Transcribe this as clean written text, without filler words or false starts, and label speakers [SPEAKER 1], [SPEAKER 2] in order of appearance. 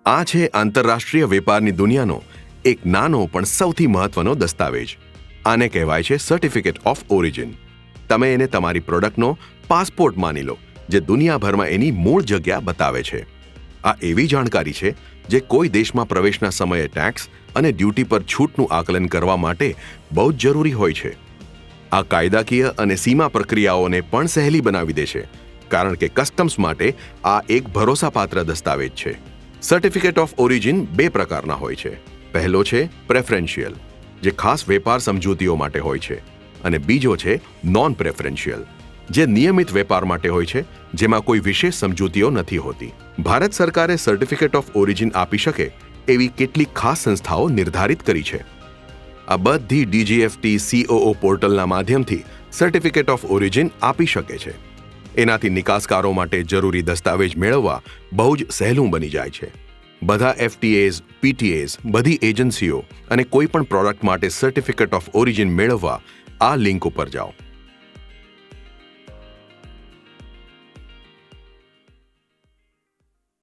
[SPEAKER 1] આ છે આંતરરાષ્ટ્રીય વેપારની દુનિયાનો એક નાનો પણ સૌથી મહત્વનો દસ્તાવેજ. આને કહેવાય છે સર્ટિફિકેટ ઓફ ઓરિજિન. તમે એને તમારી પ્રોડક્ટનો પાસપોર્ટ માની લો, જે દુનિયાભરમાં એની મૂળ જગ્યા બતાવે છે. આ એવી જાણકારી છે જે કોઈ દેશમાં પ્રવેશના સમયે ટેક્સ અને ડ્યુટી પર છૂટનું આકલન કરવા માટે બહુ જ જરૂરી હોય છે. આ કાયદાકીય અને સીમા પ્રક્રિયાઓને પણ સહેલી બનાવી દે છે, કારણ કે કસ્ટમ્સ માટે આ એક ભરોસાપાત્ર દસ્તાવેજ છે. સર્ટિફિકેટ ઓફ ઓરિજિન બે પ્રકારના હોય છે. પહેલો છે પ્રેફરન્શિયલ, જે ખાસ વેપાર સમજૂતીઓ માટે હોય છે, અને બીજો છે નોન પ્રેફરન્શિયલ, જે નિયમિત વેપાર માટે હોય છે, જેમાં કોઈ વિશેષ સમજૂતીઓ નથી હોતી. ભારત સરકારે સર્ટિફિકેટ ઓફ ઓરિજિન આપી શકે એવી કેટલીક ખાસ સંસ્થાઓ નિર્ધારિત કરી છે. આ બધી DGFT COO પોર્ટલના માધ્યમથી સર્ટિફિકેટ ઓફ ઓરિજિન આપી શકે છે. એનાથી નિકાસકારો માટે જરૂરી દસ્તાવેજ મેળવવા બહુ જ સહેલું બની જાય છે. બધા FTAs, PTAs, બધી એજન્સીઓ અને કોઈ પણ પ્રોડક્ટ માટે સર્ટિફિકેટ ઓફ ઓરિજિન મેળવવા આ લિંક ઉપર જાઓ.